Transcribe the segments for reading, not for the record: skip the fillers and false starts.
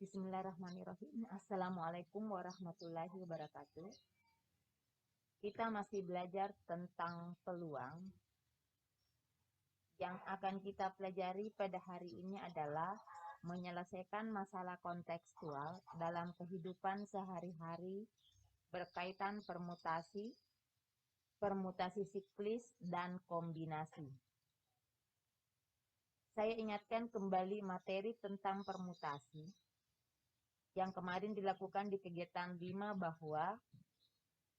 Bismillahirrahmanirrahim. Assalamualaikum warahmatullahi wabarakatuh. Kita masih belajar tentang peluang. Yang akan kita pelajari pada hari ini adalah menyelesaikan masalah kontekstual dalam kehidupan sehari-hari berkaitan permutasi, permutasi siklis, dan kombinasi. Saya ingatkan kembali materi tentang permutasi yang kemarin dilakukan di kegiatan 5 bahwa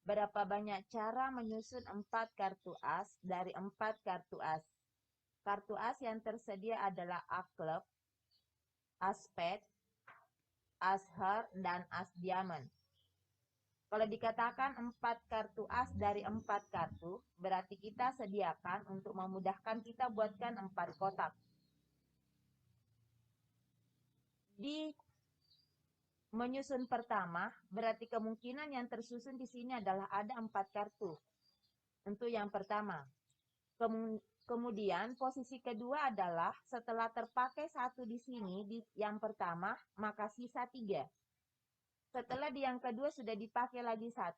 berapa banyak cara menyusun 4 kartu as dari 4 kartu as. Kartu as yang tersedia adalah A-klub, as-spade, as-heart, dan as-diamond. Kalau dikatakan 4 kartu as dari 4 kartu, berarti kita sediakan untuk memudahkan kita buatkan 4 kotak. Di menyusun pertama, berarti kemungkinan yang tersusun di sini adalah ada 4 kartu. Untuk yang pertama. Kemudian posisi kedua adalah setelah terpakai 1 di sini, di yang pertama, maka sisa 3. Setelah di yang kedua sudah dipakai lagi 1,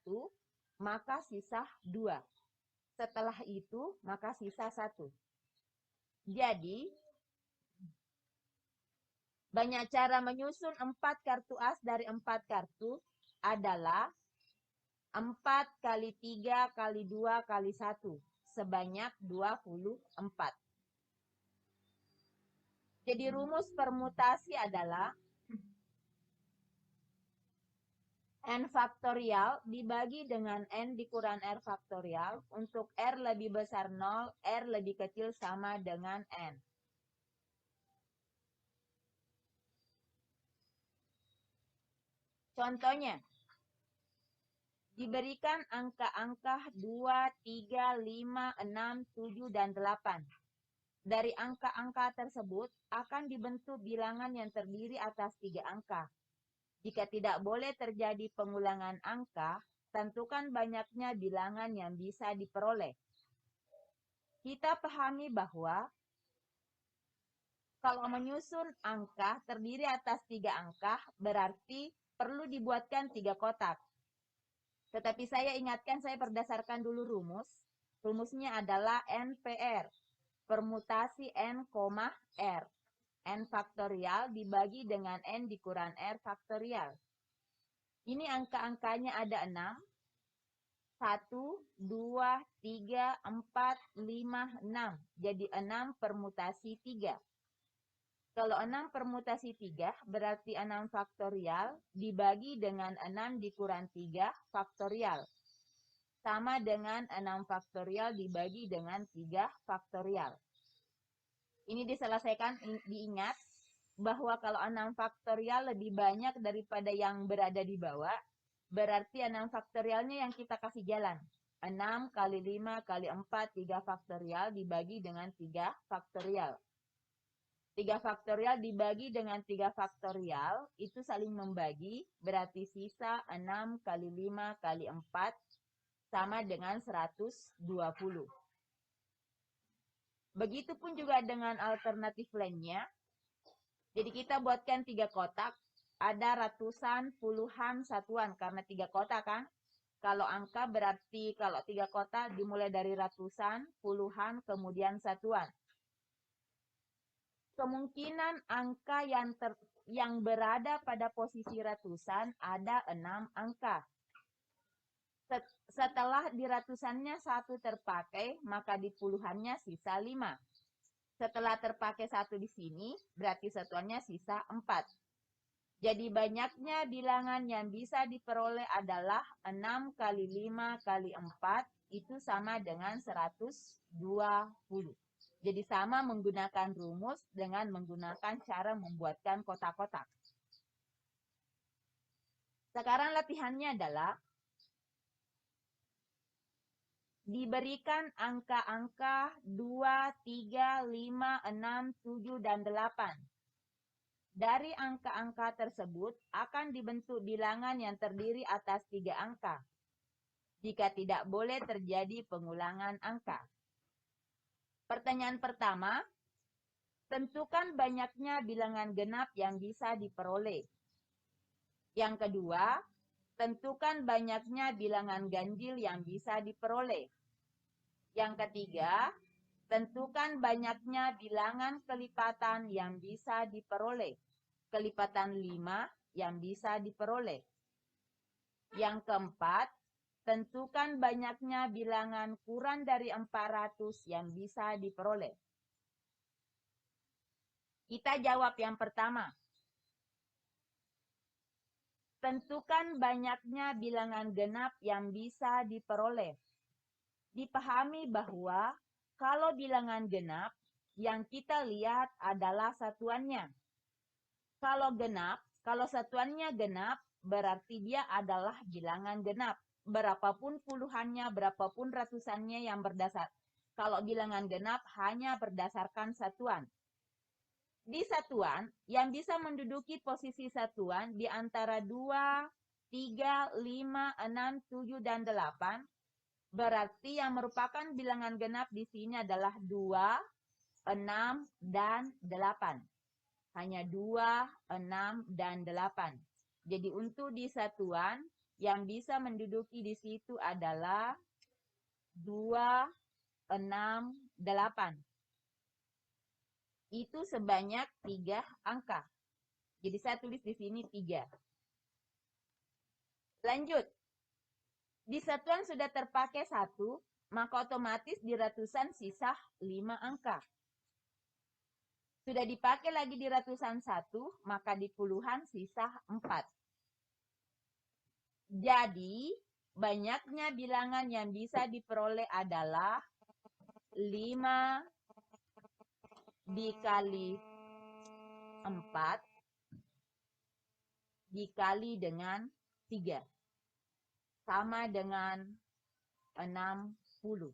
maka sisa 2. Setelah itu, maka sisa 1. Jadi, banyak cara menyusun 4 kartu as dari 4 kartu adalah 4 kali 3 kali 2 kali 1. Sebanyak 24. Jadi rumus permutasi adalah N faktorial dibagi dengan N dikurang R faktorial. Untuk R lebih besar 0, R lebih kecil sama dengan N. Contohnya, diberikan angka-angka 2, 3, 5, 6, 7, dan 8. Dari angka-angka tersebut akan dibentuk bilangan yang terdiri atas 3 angka. Jika tidak boleh terjadi pengulangan angka, tentukan banyaknya bilangan yang bisa diperoleh. Kita pahami bahwa kalau menyusun angka terdiri atas 3 angka, berarti perlu dibuatkan 3 kotak. Tetapi saya ingatkan, saya berdasarkan dulu rumus. Rumusnya adalah NPR, permutasi N, R. N faktorial dibagi dengan N dikurang R faktorial. Ini angka-angkanya ada 6. 1, 2, 3, 4, 5, 6. Jadi 6 permutasi 3. Kalau 6 permutasi 3 berarti 6 faktorial dibagi dengan 6 dikurang 3 faktorial. Sama dengan 6 faktorial dibagi dengan 3 faktorial. Ini diselesaikan, diingat bahwa kalau 6 faktorial lebih banyak daripada yang berada di bawah, berarti 6 faktorialnya yang kita kasih jalan. 6 kali 5 kali 4, 3 faktorial dibagi dengan 3 faktorial. 3 faktorial dibagi dengan 3 faktorial, itu saling membagi, berarti sisa 6 kali 5 kali 4 sama dengan 120. Begitupun juga dengan alternatif lainnya. Jadi kita buatkan 3 kotak, ada ratusan, puluhan, satuan, karena 3 kotak kan. Kalau angka berarti kalau 3 kotak dimulai dari ratusan, puluhan, kemudian satuan. Kemungkinan angka yang berada pada posisi ratusan ada 6 angka. Setelah di ratusannya 1 terpakai, maka di puluhannya sisa 5. Setelah terpakai 1 di sini, berarti satuannya sisa 4. Jadi banyaknya bilangan yang bisa diperoleh adalah 6 kali 5 kali 4, itu sama dengan 120. Jadi sama menggunakan rumus dengan menggunakan cara membuatkan kotak-kotak. Sekarang latihannya adalah diberikan angka-angka 2, 3, 5, 6, 7, dan 8. Dari angka-angka tersebut akan dibentuk bilangan yang terdiri atas 3 angka. Jika tidak boleh terjadi pengulangan angka. Pertanyaan pertama, tentukan banyaknya bilangan genap yang bisa diperoleh. Yang kedua, tentukan banyaknya bilangan ganjil yang bisa diperoleh. Yang ketiga, tentukan banyaknya bilangan kelipatan yang bisa diperoleh. Kelipatan 5 yang bisa diperoleh. Yang keempat, tentukan banyaknya bilangan kurang dari 400 yang bisa diperoleh. Kita jawab yang pertama. Tentukan banyaknya bilangan genap yang bisa diperoleh. Dipahami bahwa kalau bilangan genap, yang kita lihat adalah satuannya. Kalau satuannya genap, berarti dia adalah bilangan genap. Berapapun puluhannya, berapapun ratusannya yang berdasar. Kalau bilangan genap hanya berdasarkan satuan. Di satuan, yang bisa menduduki posisi satuan di antara 2, 3, 5, 6, 7, dan 8, berarti yang merupakan bilangan genap di sini adalah 2, 6, dan 8. Hanya 2, 6, dan 8. Jadi untuk di satuan, yang bisa menduduki di situ adalah 2, 6, 8. Itu sebanyak 3 angka. Jadi saya tulis di sini 3. Lanjut. Di satuan sudah terpakai 1, maka otomatis di ratusan sisa 5 angka. Sudah dipakai lagi di ratusan 1, maka di puluhan sisa 4. Jadi, banyaknya bilangan yang bisa diperoleh adalah 5 dikali 4 dikali dengan 3. Sama dengan 60.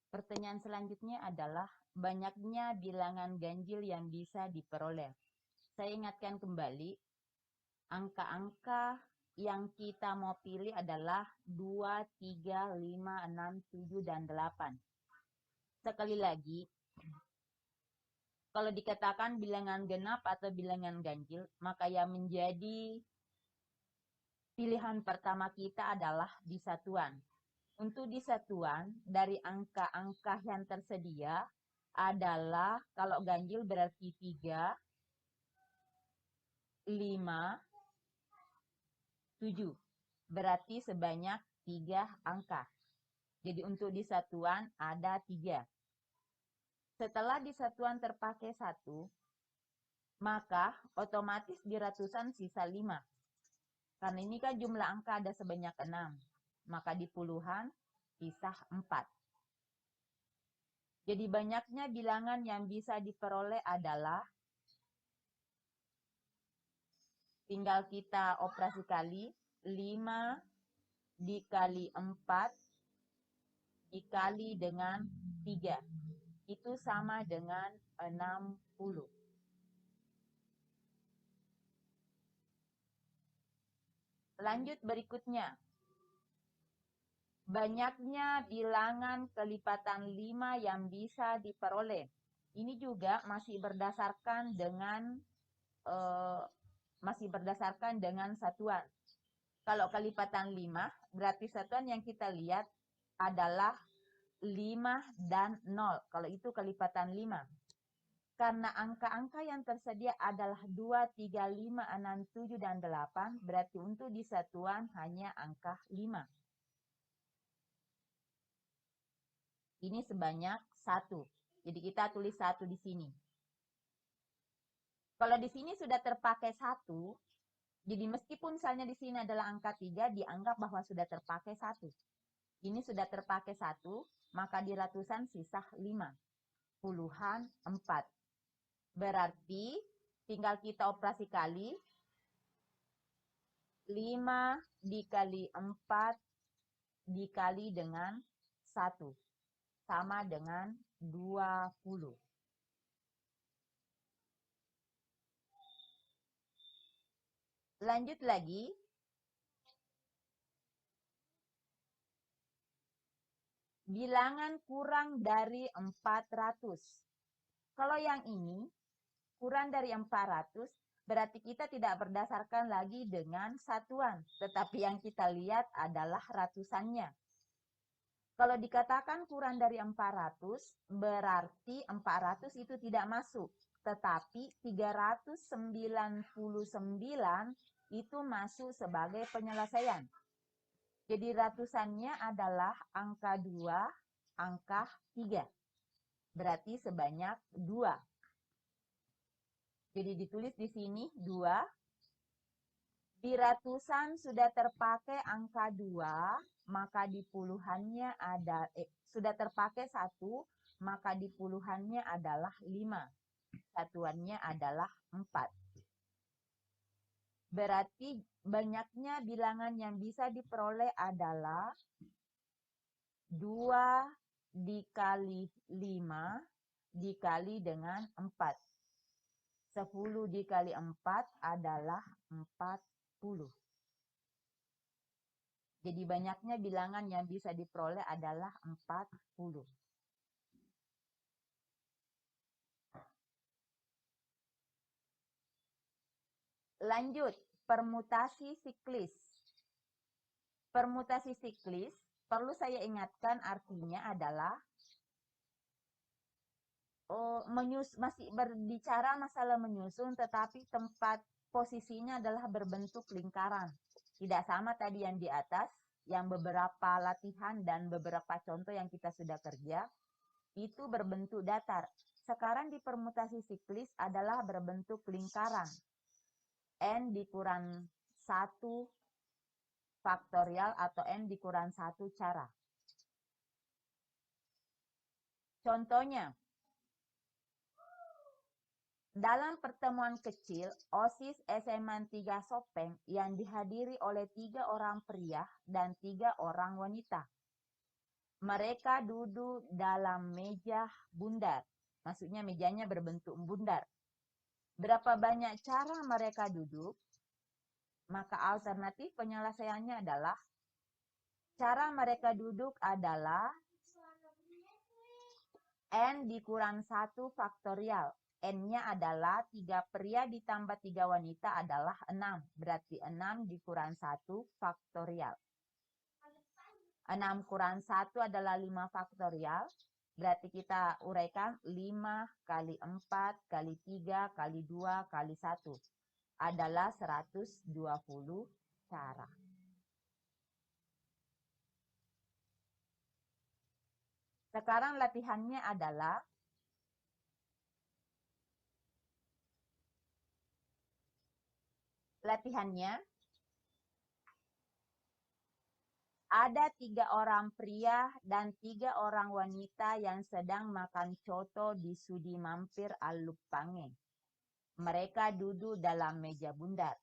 Pertanyaan selanjutnya adalah banyaknya bilangan ganjil yang bisa diperoleh. Saya ingatkan kembali, angka-angka yang kita mau pilih adalah 2, 3, 5, 6, 7, dan 8. Sekali lagi, kalau dikatakan bilangan genap atau bilangan ganjil, maka yang menjadi pilihan pertama kita adalah di satuan. Untuk di satuan, dari angka-angka yang tersedia adalah, kalau ganjil berarti 3, 5, 7. Berarti sebanyak 3 angka. Jadi untuk di satuan ada 3. Setelah di satuan terpakai 1, maka otomatis di ratusan sisa 5. Karena ini kan jumlah angka ada sebanyak 6. Maka di puluhan sisa 4. Jadi banyaknya bilangan yang bisa diperoleh adalah, tinggal kita operasi kali, 5 dikali 4 dikali dengan 3. Itu sama dengan 60. Lanjut berikutnya. Banyaknya bilangan kelipatan 5 yang bisa diperoleh. Ini juga masih berdasarkan dengan satuan. Kalau kelipatan 5, berarti satuan yang kita lihat adalah 5 dan 0. Kalau itu kelipatan 5. Karena angka-angka yang tersedia adalah 2, 3, 5, 6, 7, dan 8, berarti untuk di satuan hanya angka 5. Ini sebanyak 1. Jadi kita tulis 1 di sini. Kalau di sini sudah terpakai 1, jadi meskipun misalnya di sini adalah angka 3, dianggap bahwa sudah terpakai 1. Ini sudah terpakai 1, maka di ratusan sisa 5. Puluhan 4. Berarti tinggal kita operasi kali. 5 dikali 4 dikali dengan 1. Sama dengan 20. Lanjut lagi. bilangan kurang dari 400. Kalau yang ini kurang dari 400, berarti kita tidak berdasarkan lagi dengan satuan, tetapi yang kita lihat adalah ratusannya. Kalau dikatakan kurang dari 400, berarti 400 itu tidak masuk. Tetapi 399 itu masuk sebagai penyelesaian. Jadi ratusannya adalah angka 2, angka 3. Berarti sebanyak 2. Jadi ditulis di sini 2. Di ratusan sudah terpakai angka 2, maka di puluhannya ada sudah terpakai 1, maka di puluhannya adalah 5. Satuannya adalah 4. Berarti banyaknya bilangan yang bisa diperoleh adalah 2 dikali 5 dikali dengan 4. 10 dikali 4 adalah 40. Jadi banyaknya bilangan yang bisa diperoleh adalah 40. Lanjut, permutasi siklis. Permutasi siklis, perlu saya ingatkan artinya adalah masih berbicara masalah menyusun, tetapi tempat posisinya adalah berbentuk lingkaran. Tidak sama tadi yang di atas, yang beberapa latihan dan beberapa contoh yang kita sudah kerja, itu berbentuk datar. Sekarang di permutasi siklis adalah berbentuk lingkaran. N dikurang 1 faktorial atau N dikurang 1 cara. Contohnya, dalam pertemuan kecil OSIS SMA 3 Sopeng yang dihadiri oleh 3 orang pria dan 3 orang wanita. Mereka duduk dalam meja bundar. Maksudnya mejanya berbentuk bundar. Berapa banyak cara mereka duduk? Maka alternatif penyelesaiannya adalah cara mereka duduk adalah N dikurang 1 faktorial. N-nya adalah 3 pria ditambah 3 wanita adalah 6. Berarti 6 dikurang 1 faktorial. 6 kurang 1 adalah 5 faktorial. Berarti kita uraikan 5 kali 4 kali 3 kali 2 kali 1. Adalah 120 cara. Sekarang latihannya adalah ada 3 orang pria dan 3 orang wanita yang sedang makan coto di Sudi Mampir Alupange. Mereka duduk dalam meja bundar.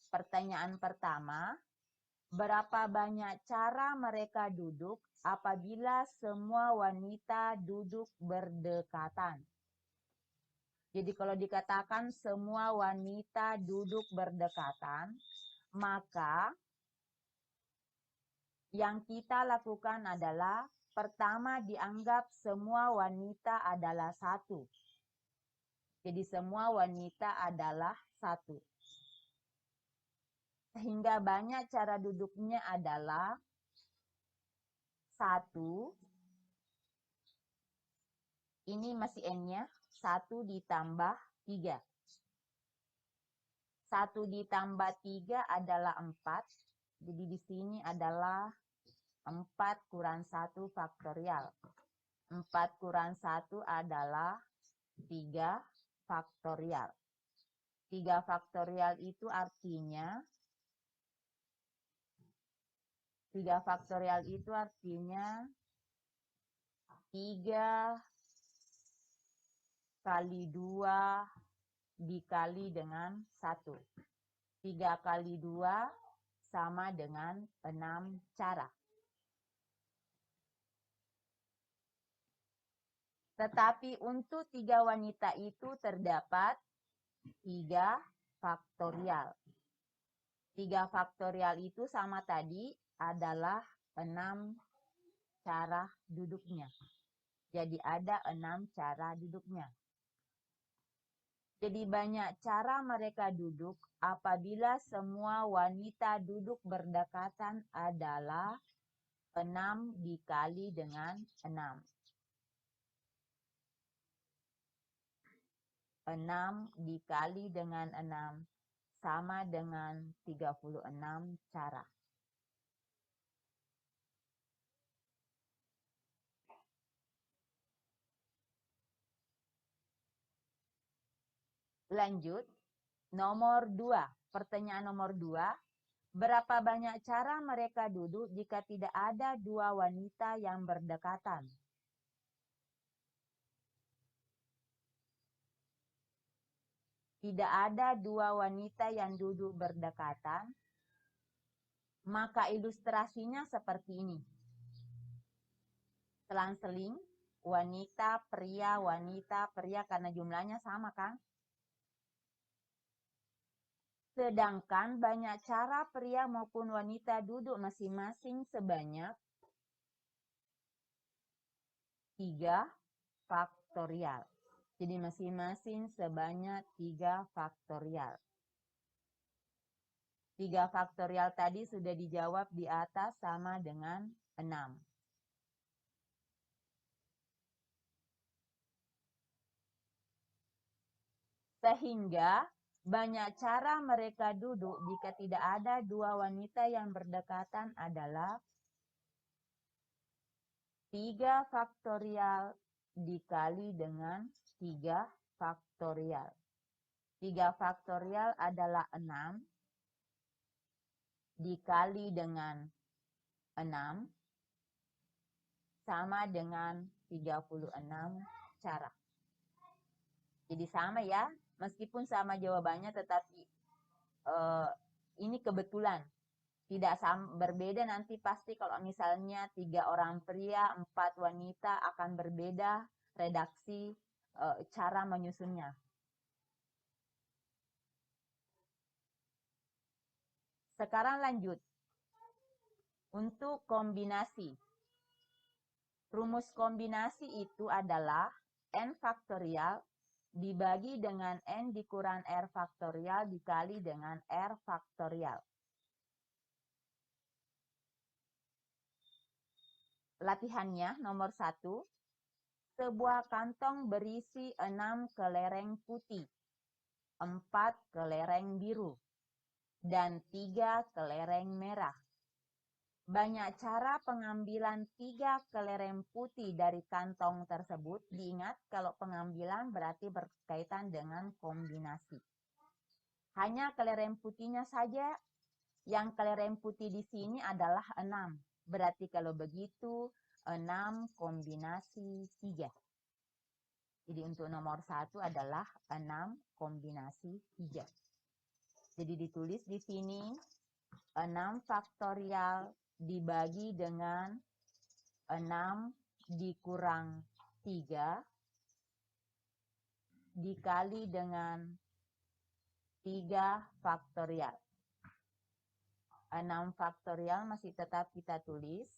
Pertanyaan pertama, berapa banyak cara mereka duduk apabila semua wanita duduk berdekatan? Jadi kalau dikatakan semua wanita duduk berdekatan, maka yang kita lakukan adalah pertama dianggap semua wanita adalah 1. Jadi semua wanita adalah 1. Sehingga banyak cara duduknya adalah 1. Ini masih N-nya. 1 ditambah 3. 1 ditambah 3 adalah 4. Jadi di sini adalah 4 kurang 1 faktorial. 4 kurang 1 adalah 3 faktorial. 3 faktorial itu artinya 3 kali 2 dikali dengan 1. 3 kali 2 sama dengan 6 cara. Tetapi untuk 3 wanita itu terdapat 3 faktorial. 3 faktorial itu sama tadi adalah 6 cara duduknya. Jadi ada 6 cara duduknya. Jadi banyak cara mereka duduk apabila semua wanita duduk berdekatan adalah 6 dikali dengan 6. 6 dikali dengan 6 sama dengan 36 cara. Lanjut, nomor 2. Pertanyaan nomor 2. Berapa banyak cara mereka duduk jika tidak ada dua wanita yang berdekatan? Tidak ada dua wanita yang duduk berdekatan, maka ilustrasinya seperti ini. Selang-seling, wanita, pria, karena jumlahnya sama kan? Sedangkan banyak cara pria maupun wanita duduk masing-masing sebanyak 3 faktorial. Jadi masing-masing sebanyak 3 faktorial. 3 faktorial tadi sudah dijawab di atas sama dengan 6. Sehingga banyak cara mereka duduk jika tidak ada dua wanita yang berdekatan adalah 3 faktorial dikali dengan 3 faktorial. 3 faktorial adalah 6 dikali dengan 6 sama dengan 36 cara. Jadi sama ya, meskipun sama jawabannya tetapi ini kebetulan. Tidak berbeda nanti pasti kalau misalnya 3 orang pria, 4 wanita akan berbeda redaksi cara menyusunnya. Sekarang lanjut. Untuk kombinasi. Rumus kombinasi itu adalah n faktorial dibagi dengan n dikurang r faktorial dikali dengan r faktorial. Latihannya nomor 1. Sebuah kantong berisi 6 kelereng putih, 4 kelereng biru, dan 3 kelereng merah. Banyak cara pengambilan 3 kelereng putih dari kantong tersebut. Diingat kalau pengambilan berarti berkaitan dengan kombinasi. Hanya kelereng putihnya saja. Yang kelereng putih di sini adalah 6. Berarti kalau begitu 6 kombinasi 3. Jadi untuk nomor 1 adalah 6 kombinasi 3. Jadi ditulis di sini 6 faktorial dibagi dengan 6 dikurang 3 dikali dengan 3 faktorial. 6 faktorial masih tetap kita tulis.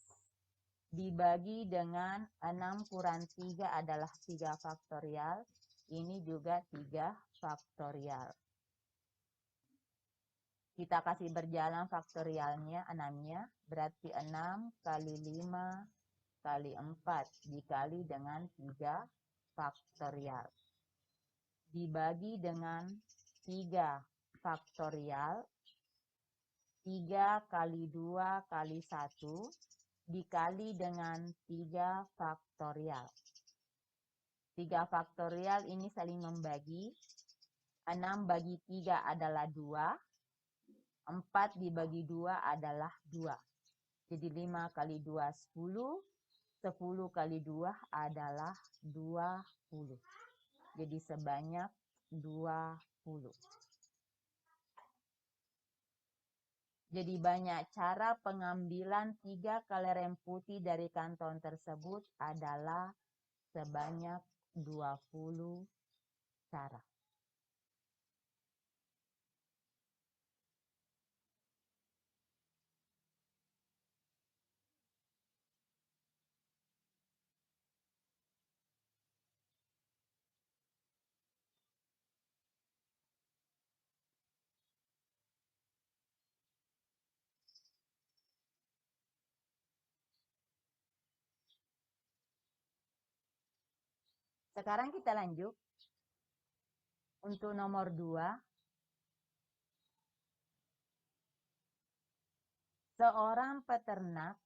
Dibagi dengan 6 kurang 3 adalah 3 faktorial. Ini juga 3 faktorial. Kita kasih berjalan faktorialnya, 6-nya. Berarti 6 kali 5 kali 4 dikali dengan 3 faktorial. Dibagi dengan 3 faktorial. 3 kali 2 kali 1 dikali dengan 3 faktorial. 3 faktorial ini saling membagi. 6 bagi 3 adalah 2. 4 dibagi 2 adalah 2. Jadi 5 kali 2, 10. 10 kali 2 adalah 20. Jadi sebanyak 20. Jadi banyak cara pengambilan 3 kelereng putih dari kantong tersebut adalah sebanyak 20 cara. Sekarang kita lanjut. Untuk nomor 2. Seorang peternak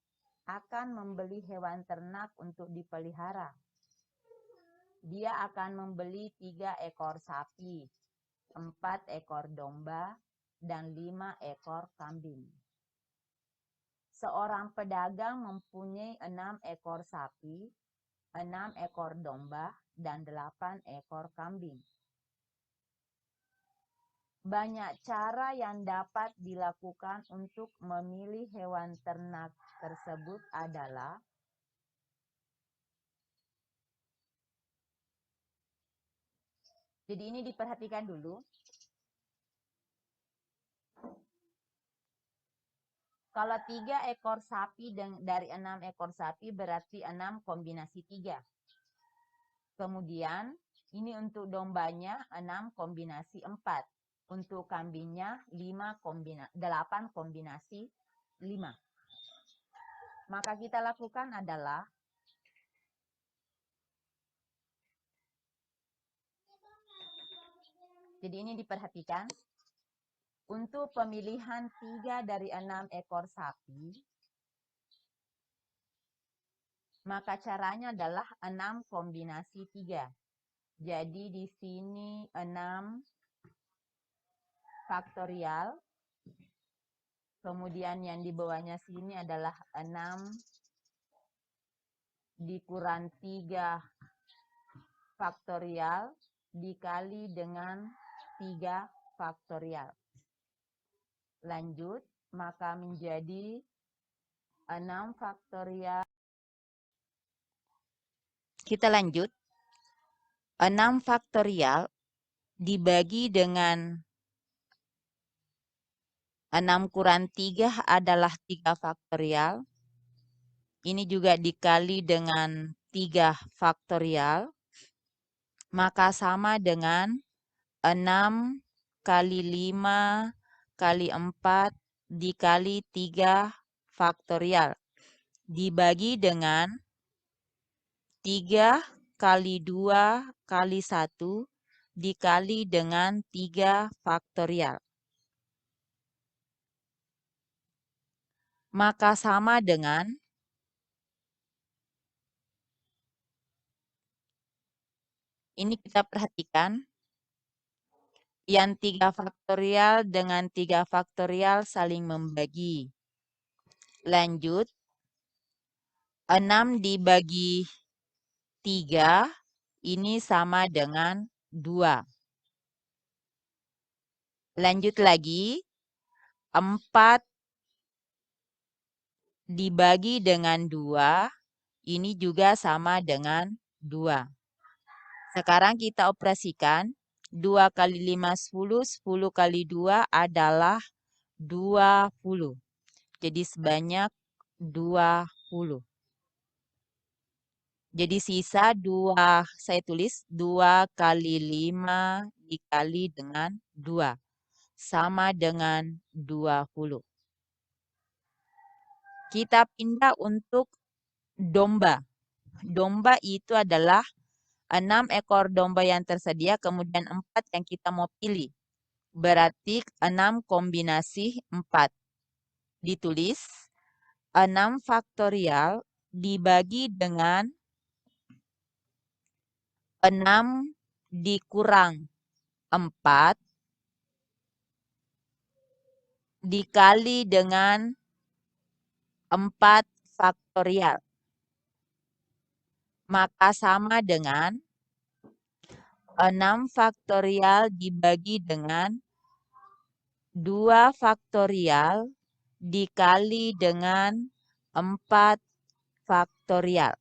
akan membeli hewan ternak untuk dipelihara. Dia akan membeli 3 ekor sapi, 4 ekor domba, dan 5 ekor kambing. Seorang pedagang mempunyai 6 ekor sapi, 6 ekor domba, dan 8 ekor kambing. Banyak cara yang dapat dilakukan untuk memilih hewan ternak tersebut adalah jadi ini diperhatikan dulu. Kalau 3 ekor sapi dari 6 ekor sapi berarti 6 kombinasi 3. Kemudian ini untuk dombanya 6 kombinasi 4. Untuk kambingnya 8 kombinasi 5. Maka kita lakukan adalah jadi ini diperhatikan. Untuk pemilihan 3 dari 6 ekor sapi, maka caranya adalah 6 kombinasi 3. Jadi di sini 6 faktorial. Kemudian yang di bawahnya sini adalah 6 dikurang 3 faktorial dikali dengan 3 faktorial. Lanjut, maka menjadi 6 faktorial. Kita lanjut. 6 faktorial dibagi dengan 6 kurang 3 adalah 3 faktorial. Ini juga dikali dengan 3 faktorial. Maka sama dengan 6 kali 5 kali 4 dikali 3 faktorial. Dibagi dengan 3 kali 2 kali 1 dikali dengan 3 faktorial. Maka sama dengan ini kita perhatikan. Yang 3 faktorial dengan 3 faktorial saling membagi. Lanjut. 6 dibagi 3 ini sama dengan 2. Lanjut lagi. 4 dibagi dengan 2 ini juga sama dengan 2. Sekarang kita operasikan. 2 kali 5 10, 10 kali 2 adalah 20. Jadi sebanyak 20. Jadi sisa 2, saya tulis 2 kali 5 dikali dengan 2. Sama dengan 20. Kita pindah untuk domba. Domba itu adalah 6 ekor domba yang tersedia, kemudian 4 yang kita mau pilih. Berarti 6 kombinasi 4. Ditulis 6 faktorial dibagi dengan 6 dikurang 4 dikali dengan 4 faktorial. Maka sama dengan 6 faktorial dibagi dengan 2 faktorial dikali dengan 4 faktorial.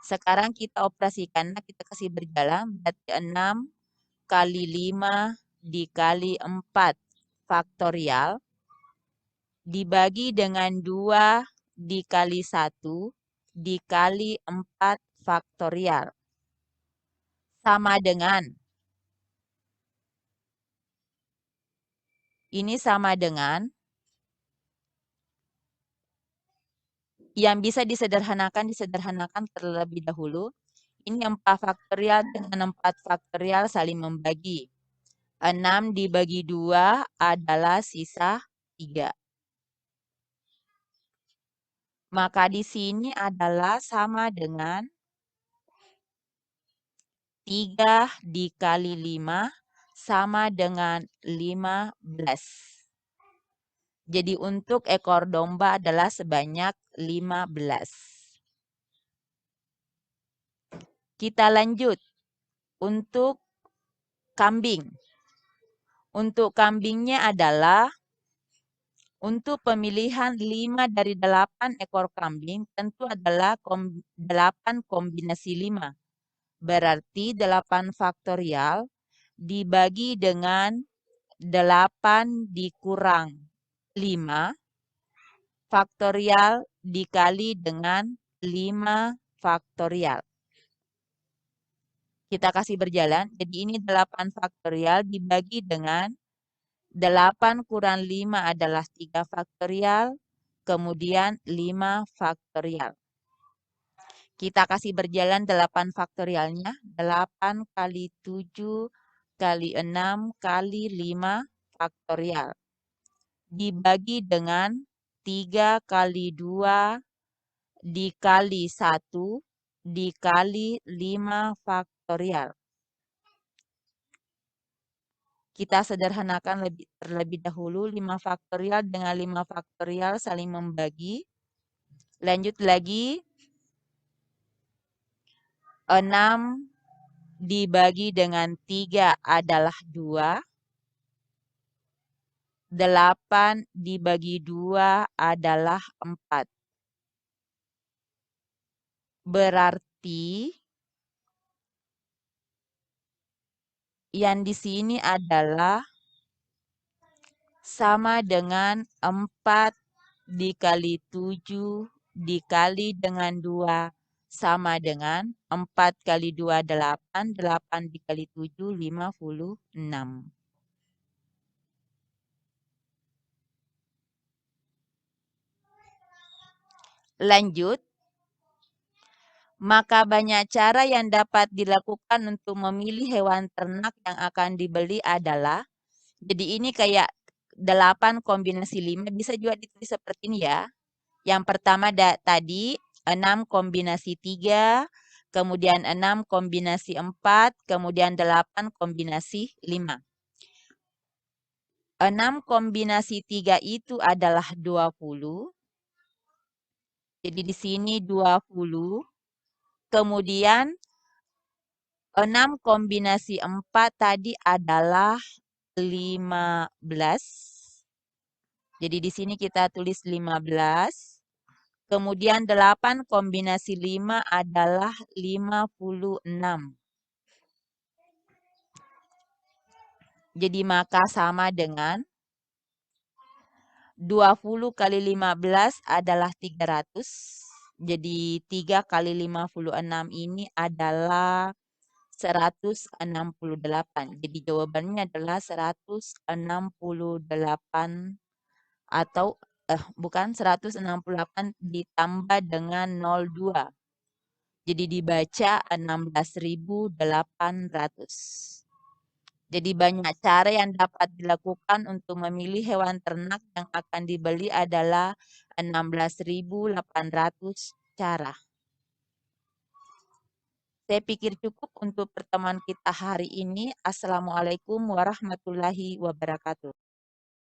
Sekarang kita operasikan, kita kasih berjalan, berarti 6 kali 5 dikali 4 faktorial dibagi dengan 2 dikali 1 dikali 4 faktorial. Sama dengan, ini sama dengan, yang bisa disederhanakan terlebih dahulu. Ini 4 faktorial dengan 4 faktorial saling membagi. 6 dibagi 2 adalah sisa 3. Maka di sini adalah sama dengan 3 dikali 5 sama dengan 15. Jadi untuk ekor domba adalah sebanyak 15. Kita lanjut untuk kambing. Untuk kambingnya adalah untuk pemilihan 5 dari 8 ekor kambing tentu adalah 8 kombinasi 5. Berarti 8 faktorial dibagi dengan 8 dikurang 5 faktorial dikali dengan 5 faktorial. Kita kasih berjalan. Jadi ini 8 faktorial dibagi dengan 8 kurang 5 adalah 3 faktorial, kemudian 5 faktorial. Kita kasih berjalan 8 faktorialnya. 8 kali 7 kali 6 kali 5 faktorial. Dibagi dengan 3 kali 2 dikali 1 dikali 5 faktorial. Kita sederhanakan terlebih dahulu 5 faktorial dengan 5 faktorial saling membagi. Lanjut lagi. 6 dibagi dengan 3 adalah 2. 8 dibagi 2 adalah 4. Berarti yang di sini adalah sama dengan 4 dikali 7 dikali dengan 2 sama dengan 4 kali 2 8, 8 dikali 7 56. Lanjut. Maka banyak cara yang dapat dilakukan untuk memilih hewan ternak yang akan dibeli adalah, jadi ini kayak 8 kombinasi 5, bisa juga ditulis seperti ini ya. Yang pertama tadi 6 kombinasi 3, kemudian 6 kombinasi 4, kemudian 8 kombinasi 5. 6 kombinasi 3 itu adalah 20. Jadi di sini 20. Kemudian 6 kombinasi 4 tadi adalah 15. Jadi di sini kita tulis 15. Kemudian 8 kombinasi 5 adalah 56. Jadi maka sama dengan 20 kali 15 adalah 300. Jadi 3 kali 56 ini adalah 168. Jadi jawabannya adalah 168 atau bukan 168 ditambah dengan 02. Jadi dibaca 16.800. Jadi banyak cara yang dapat dilakukan untuk memilih hewan ternak yang akan dibeli adalah 16.800 cara. Saya pikir cukup untuk pertemuan kita hari ini. Assalamualaikum warahmatullahi wabarakatuh.